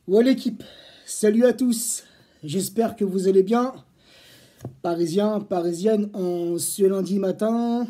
Ouais l'équipe, salut à tous, j'espère que vous allez bien. Parisiens, parisiennes, en ce lundi matin,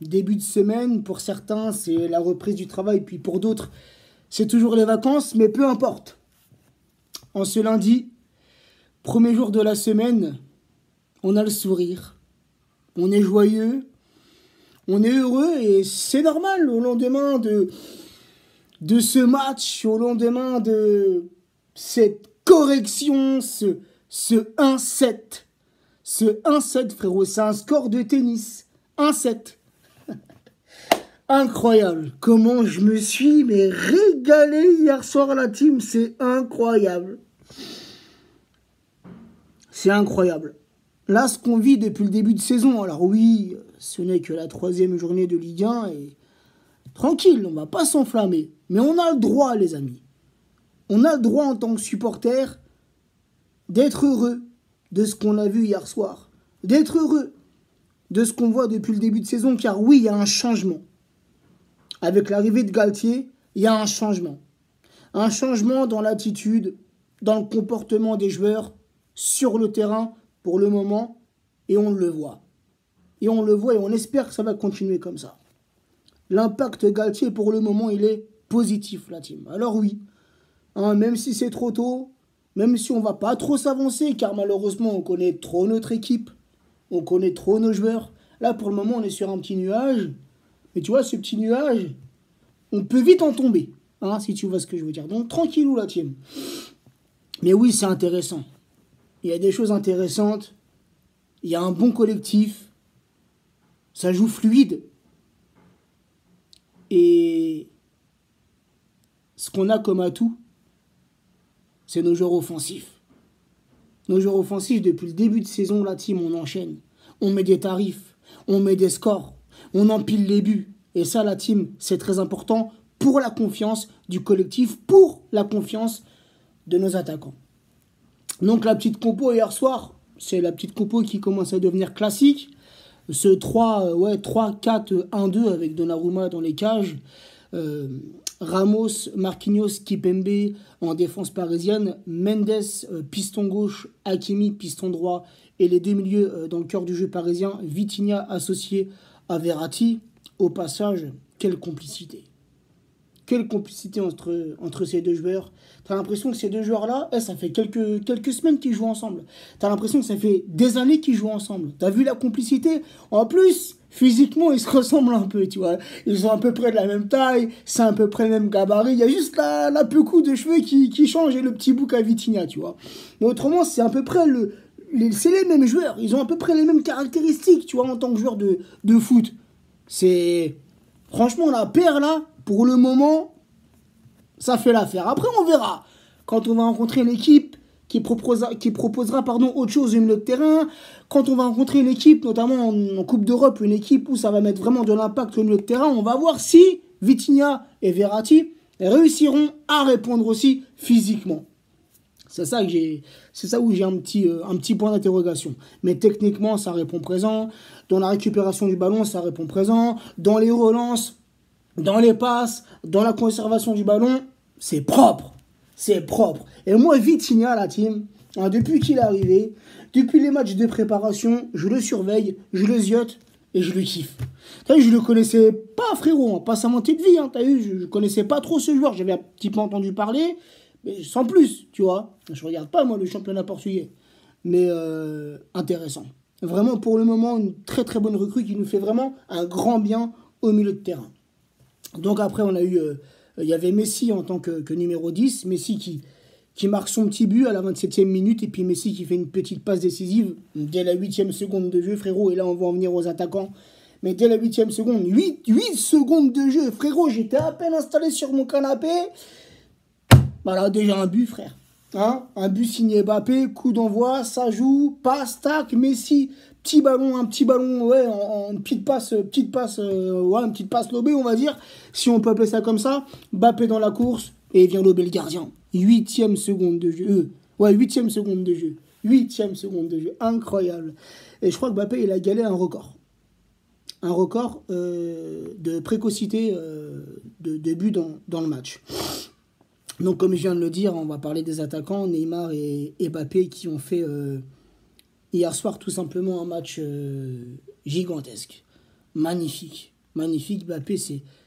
début de semaine, pour certains c'est la reprise du travail, puis pour d'autres c'est toujours les vacances, mais peu importe. En ce lundi, premier jour de la semaine, on a le sourire, on est joyeux, on est heureux et c'est normal au lendemain de ce match, au lendemain de cette correction, ce 1-7. Ce 1-7, frérot, c'est un score de tennis. 1-7. Incroyable. Comment je me suis régalé hier soir à la team. C'est incroyable. C'est incroyable. Là, ce qu'on vit depuis le début de saison, alors oui, ce n'est que la troisième journée de Ligue 1 et tranquille, on va pas s'enflammer. Mais on a le droit, les amis. On a le droit en tant que supporter d'être heureux de ce qu'on a vu hier soir. D'être heureux de ce qu'on voit depuis le début de saison, car oui, il y a un changement. Avec l'arrivée de Galtier, il y a un changement. Un changement dans l'attitude, dans le comportement des joueurs, sur le terrain, pour le moment, et on le voit. Et on le voit et on espère que ça va continuer comme ça. L'impact Galtier, pour le moment, il est positif, la team. Alors oui, même si c'est trop tôt, même si on va pas trop s'avancer, car malheureusement, on connaît trop notre équipe, on connaît trop nos joueurs. Là, pour le moment, on est sur un petit nuage. Mais tu vois, ce petit nuage, on peut vite en tomber, si tu vois ce que je veux dire. Donc, tranquillou, la team. Mais oui, c'est intéressant. Il y a des choses intéressantes. Il y a un bon collectif. Ça joue fluide. Et ce qu'on a comme atout, c'est nos joueurs offensifs. Nos joueurs offensifs, depuis le début de saison, la team, on enchaîne. On met des tarifs, on met des scores, on empile les buts. Et ça, la team, c'est très important pour la confiance du collectif, pour la confiance de nos attaquants. Donc la petite compo hier soir, c'est la petite compo qui commence à devenir classique. Ce 3-4-1-2 avec Donnarumma dans les cages. Ramos, Marquinhos, Kipembe en défense parisienne, Mendes, piston gauche, Hakimi, piston droit, et les deux milieux dans le cœur du jeu parisien, Vitinha associé à Verratti. Au passage, quelle complicité. Quelle complicité entre ces deux joueurs. T'as l'impression que ces deux joueurs-là, ça fait quelques semaines qu'ils jouent ensemble. T'as l'impression que ça fait des années qu'ils jouent ensemble. T'as vu la complicité? En plus, physiquement, ils se ressemblent un peu, tu vois. Ils ont à peu près de la même taille, c'est à peu près le même gabarit. Il y a juste la peu-coup de cheveux qui change et le petit bouc à Vitinha, tu vois. Mais autrement, c'est à peu près c'est les mêmes joueurs. Ils ont à peu près les mêmes caractéristiques, tu vois, en tant que joueurs de foot. C'est... Franchement, la paire, là, pour le moment, ça fait l'affaire. Après, on verra. Quand on va rencontrer une équipe qui proposera autre chose au milieu de terrain, quand on va rencontrer une équipe, notamment en Coupe d'Europe, une équipe où ça va mettre vraiment de l'impact au milieu de terrain, on va voir si Vitinha et Verratti réussiront à répondre aussi physiquement. C'est ça où j'ai un petit point d'interrogation. Mais techniquement, ça répond présent. Dans la récupération du ballon, ça répond présent. Dans les relances, dans les passes, dans la conservation du ballon, c'est propre. C'est propre. Et moi, Vitinha, la team, depuis qu'il est arrivé, depuis les matchs de préparation, je le surveille, je le ziote et je le kiffe. T'as vu, je le connaissais pas, frérot, pas sa montée de vie. T'as vu, je connaissais pas trop ce joueur. J'avais un petit peu entendu parler, mais sans plus, tu vois. Je regarde pas, moi, le championnat portugais. Mais intéressant. Vraiment, pour le moment, une très très bonne recrue qui nous fait vraiment un grand bien au milieu de terrain. Donc après, on a eu... il y avait Messi en tant que numéro 10. Messi qui marque son petit but à la 27e minute. Et puis Messi qui fait une petite passe décisive dès la 8e seconde de jeu, frérot. Et là, on va en venir aux attaquants. Mais dès la 8e seconde, 8 secondes de jeu, frérot. J'étais à peine installé sur mon canapé. Voilà, déjà un but, frère. Un but signé Mbappé, coup d'envoi, ça joue, passe, tac, Messi, un petit ballon, ouais, en petite passe, une petite passe lobée, on va dire, si on peut appeler ça comme ça. Mbappé dans la course, et il vient lober le gardien. 8e seconde de jeu. 8e seconde de jeu. 8e seconde de jeu. Incroyable. Et je crois que Mbappé, il a égalé un record. Un record de précocité de but dans le match. Donc, comme je viens de le dire, on va parler des attaquants, Neymar et Mbappé, qui ont fait hier soir tout simplement un match gigantesque. Magnifique. Magnifique. Mbappé,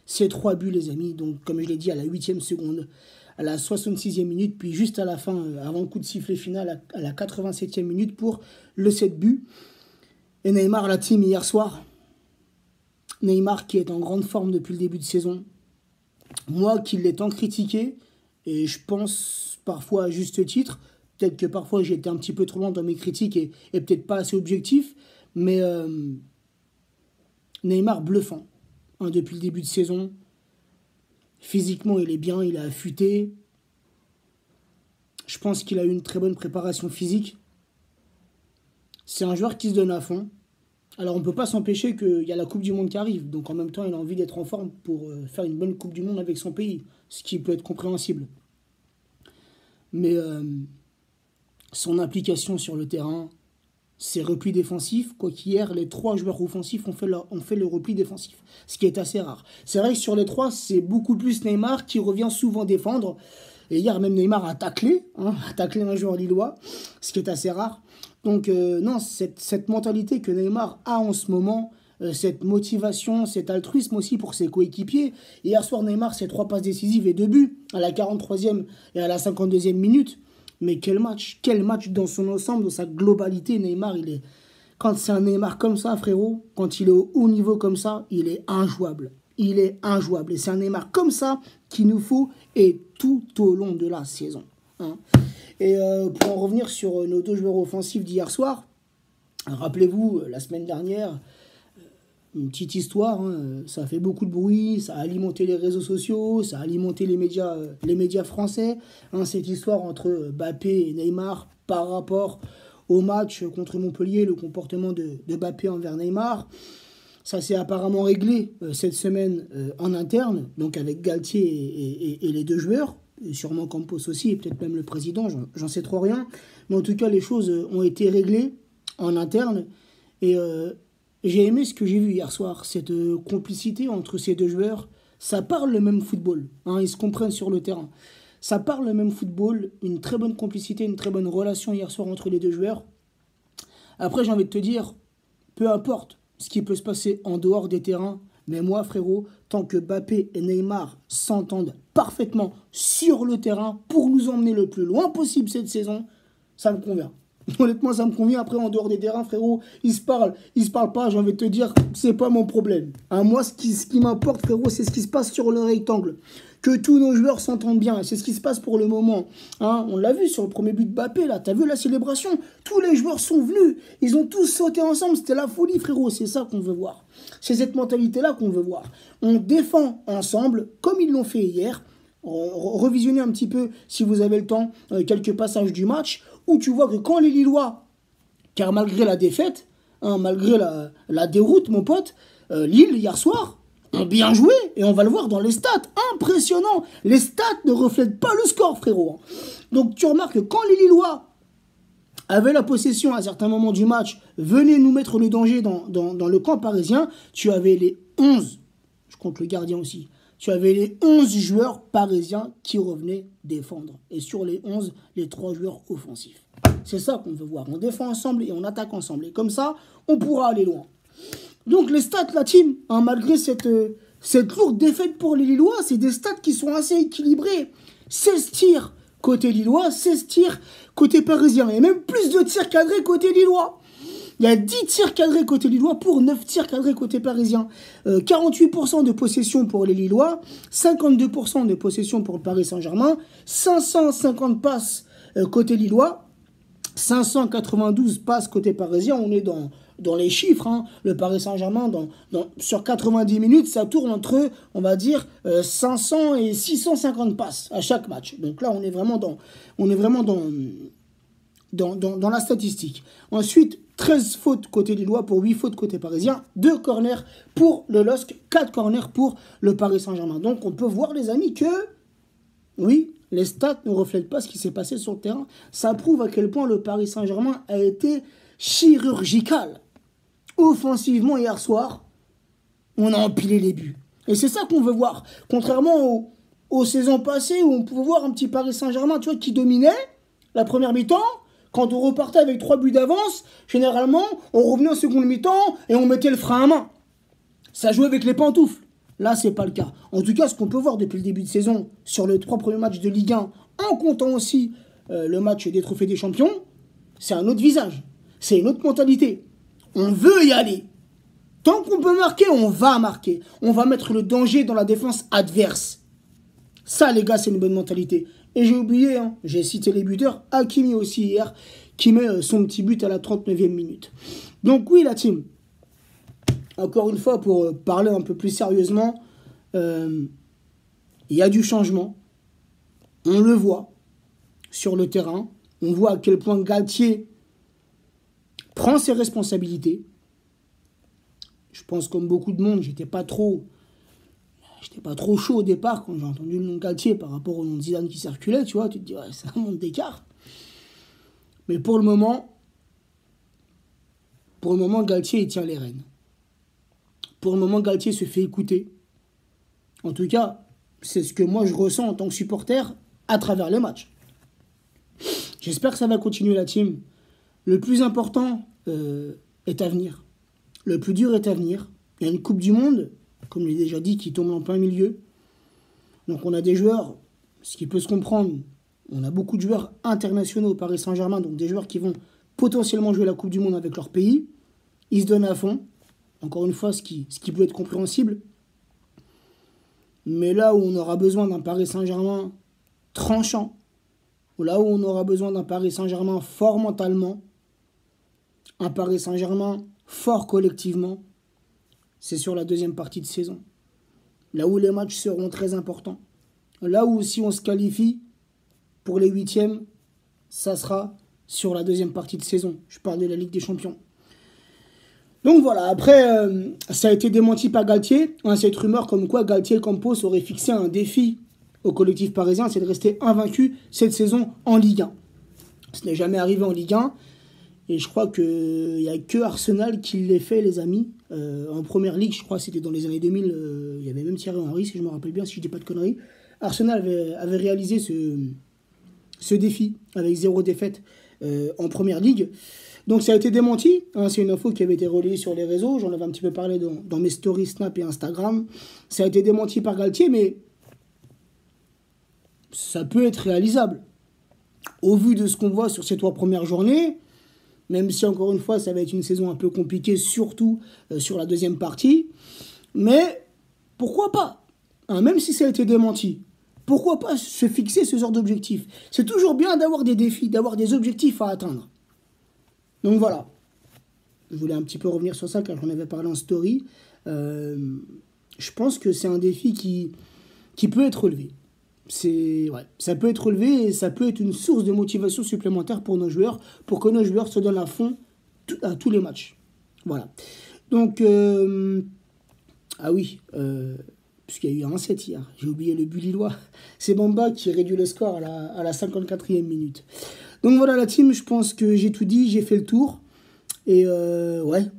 c'est 3 buts, les amis. Donc, comme je l'ai dit, à la 8e seconde, à la 66e minute, puis juste à la fin, avant le coup de sifflet final, à la 87e minute pour le 7 buts. Et Neymar, la team hier soir. Neymar qui est en grande forme depuis le début de saison. Moi qui l'ai tant critiqué, et je pense parfois à juste titre, peut-être que parfois j'ai été un petit peu trop loin dans mes critiques et peut-être pas assez objectif, mais Neymar bluffant depuis le début de saison. Physiquement, il est bien, il est affûté. Je pense qu'il a eu une très bonne préparation physique. C'est un joueur qui se donne à fond. Alors on ne peut pas s'empêcher qu'il y a la Coupe du Monde qui arrive. Donc en même temps, il a envie d'être en forme pour faire une bonne Coupe du Monde avec son pays. Ce qui peut être compréhensible. Mais son implication sur le terrain, ses replis défensifs, quoi qu'hier, les 3 joueurs offensifs ont fait le repli défensif. Ce qui est assez rare. C'est vrai que sur les 3, c'est beaucoup plus Neymar qui revient souvent défendre. Et hier, même Neymar a taclé un joueur lillois, ce qui est assez rare. Donc non, cette mentalité que Neymar a en ce moment, cette motivation, cet altruisme aussi pour ses coéquipiers. Hier soir, Neymar, ses 3 passes décisives et 2 buts à la 43e et à la 52e minute. Mais quel match dans son ensemble, dans sa globalité. Neymar, quand c'est un Neymar comme ça, frérot, quand il est au haut niveau comme ça, il est injouable. Il est injouable. Et c'est un Neymar comme ça qu'il nous faut et tout au long de la saison. Hein. Et pour en revenir sur nos 2 joueurs offensifs d'hier soir, rappelez-vous, la semaine dernière, une petite histoire, hein, ça a fait beaucoup de bruit, ça a alimenté les réseaux sociaux, ça a alimenté les médias français. Hein, cette histoire entre Mbappé et Neymar par rapport au match contre Montpellier, le comportement de Mbappé envers Neymar. Ça s'est apparemment réglé cette semaine en interne, donc avec Galtier et les 2 joueurs, et sûrement Campos aussi, et peut-être même le président, j'en sais trop rien. Mais en tout cas, les choses ont été réglées en interne. Et j'ai aimé ce que j'ai vu hier soir, cette complicité entre ces 2 joueurs. Ça parle le même football, hein, ils se comprennent sur le terrain. Ça parle le même football, une très bonne complicité, une très bonne relation hier soir entre les 2 joueurs. Après, j'ai envie de te dire, peu importe ce qui peut se passer en dehors des terrains, mais moi, frérot, tant que Mbappé et Neymar s'entendent parfaitement sur le terrain pour nous emmener le plus loin possible cette saison, ça me convient. Honnêtement, ça me convient. Après, en dehors des terrains, frérot, ils se parlent pas. J'ai envie de te dire, c'est pas mon problème. Hein, moi, ce qui m'importe, frérot, c'est ce qui se passe sur le rectangle. Que tous nos joueurs s'entendent bien. C'est ce qui se passe pour le moment. Hein, on l'a vu sur le premier but de Mbappé, là. T'as vu la célébration? Tous les joueurs sont venus. Ils ont tous sauté ensemble. C'était la folie, frérot. C'est ça qu'on veut voir. C'est cette mentalité-là qu'on veut voir. On défend ensemble, comme ils l'ont fait hier. Revisionnez un petit peu, si vous avez le temps, quelques passages du match, où tu vois que quand les Lillois, car malgré la défaite, hein, malgré la déroute, mon pote, Lille, hier soir, ont bien joué, et on va le voir dans les stats, impressionnant. Les stats ne reflètent pas le score, frérot. Donc tu remarques que quand les Lillois avaient la possession à certains moments du match, venaient nous mettre le danger dans le camp parisien, tu avais les 11, je compte le gardien aussi, tu avais les 11 joueurs parisiens qui revenaient défendre. Et sur les 11, les 3 joueurs offensifs. C'est ça qu'on veut voir. On défend ensemble et on attaque ensemble. Et comme ça, on pourra aller loin. Donc les stats, la team, hein, malgré cette lourde défaite pour les Lillois, c'est des stats qui sont assez équilibrés. 16 tirs côté Lillois, 16 tirs côté parisien. Et même plus de tirs cadrés côté Lillois. Il y a 10 tirs cadrés côté Lillois pour 9 tirs cadrés côté parisien. 48% de possession pour les Lillois, 52% de possession pour le Paris Saint-Germain, 550 passes côté Lillois, 592 passes côté parisien. On est dans les chiffres. Hein. Le Paris Saint-Germain, sur 90 minutes, ça tourne entre, on va dire, 500 et 650 passes à chaque match. Donc là, on est vraiment dans la statistique. Ensuite, 13 fautes côté Lillois pour 8 fautes côté parisien, 2 corners pour le LOSC, 4 corners pour le Paris Saint-Germain. Donc on peut voir, les amis, que oui, les stats ne reflètent pas ce qui s'est passé sur le terrain. Ça prouve à quel point le Paris Saint-Germain a été chirurgical. Offensivement, hier soir, on a empilé les buts. Et c'est ça qu'on veut voir. Contrairement aux saisons passées où on pouvait voir un petit Paris Saint-Germain, tu vois, qui dominait la première mi-temps. Quand on repartait avec 3 buts d'avance, généralement, on revenait en seconde mi-temps et on mettait le frein à main. Ça jouait avec les pantoufles. Là, c'est pas le cas. En tout cas, ce qu'on peut voir depuis le début de saison sur les 3 premiers matchs de Ligue 1, en comptant aussi le match des Trophées des Champions, c'est un autre visage. C'est une autre mentalité. On veut y aller. Tant qu'on peut marquer, on va marquer. On va mettre le danger dans la défense adverse. Ça, les gars, c'est une bonne mentalité. Et j'ai oublié, hein, j'ai cité les buteurs, Hakimi aussi hier, qui met son petit but à la 39e minute. Donc oui, la team. Encore une fois, pour parler un peu plus sérieusement, il y a du changement. On le voit sur le terrain. On voit à quel point Galtier prend ses responsabilités. Je pense comme beaucoup de monde, j'étais pas trop chaud au départ quand j'ai entendu le nom Galtier par rapport au nom de Zidane qui circulait, tu vois, tu te dis, ouais, c'est un monde d'écart. Mais pour le moment, Galtier, il tient les rênes. Pour le moment, Galtier se fait écouter. En tout cas, c'est ce que moi je ressens en tant que supporter à travers les matchs. J'espère que ça va continuer, la team. Le plus important est à venir. Le plus dur est à venir. Il y a une Coupe du Monde, comme je l'ai déjà dit, qui tombe en plein milieu. Donc on a des joueurs, ce qui peut se comprendre, on a beaucoup de joueurs internationaux au Paris Saint-Germain, donc des joueurs qui vont potentiellement jouer la Coupe du Monde avec leur pays. Ils se donnent à fond. Encore une fois, ce qui peut être compréhensible. Mais là où on aura besoin d'un Paris Saint-Germain tranchant, ou là où on aura besoin d'un Paris Saint-Germain fort mentalement, un Paris Saint-Germain fort collectivement, c'est sur la deuxième partie de saison. Là où les matchs seront très importants. Là où si on se qualifie pour les 8e, ça sera sur la deuxième partie de saison. Je parle de la Ligue des Champions. Donc voilà, après, ça a été démenti par Galtier. Hein, cette rumeur comme quoi Galtier et Campos auraient fixé un défi au collectif parisien, c'est de rester invaincu cette saison en Ligue 1. Ce n'est jamais arrivé en Ligue 1. Et je crois qu'il n'y a que Arsenal qui l'ait fait, les amis. En première ligue, je crois que c'était dans les années 2000, il y avait même Thierry Henry, si je me rappelle bien, si je dis pas de conneries. Arsenal avait réalisé ce défi avec 0 défaite en première ligue. Donc ça a été démenti. Hein, c'est une info qui avait été relayée sur les réseaux. J'en avais un petit peu parlé dans mes stories Snap et Instagram. Ça a été démenti par Galtier, mais ça peut être réalisable. Au vu de ce qu'on voit sur ces 3 premières journées, même si, encore une fois, ça va être une saison un peu compliquée, surtout sur la deuxième partie. Mais pourquoi pas, hein, même si ça a été démenti, pourquoi pas se fixer ce genre d'objectif? C'est toujours bien d'avoir des défis, d'avoir des objectifs à atteindre. Donc voilà. Je voulais un petit peu revenir sur ça, car j'en avais parlé en story. Je pense que c'est un défi qui peut être relevé. Ça peut être relevé et ça peut être une source de motivation supplémentaire pour nos joueurs, pour que nos joueurs se donnent à fond à tous les matchs. Voilà. Donc, ah oui, puisqu'il y a eu un 7 hier, j'ai oublié le but lillois. C'est Bamba qui réduit le score à la 54e minute. Donc voilà la team, je pense que j'ai tout dit, j'ai fait le tour. Et ouais.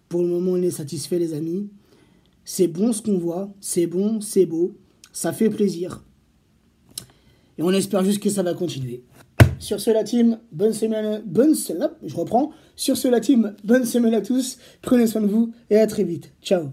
Pour le moment, on est satisfait, les amis. C'est bon ce qu'on voit, c'est bon, c'est beau. Ça fait plaisir. Et on espère juste que ça va continuer. Sur ce, la team, je reprends. Sur ce, la team, bonne semaine à tous. Prenez soin de vous et à très vite. Ciao.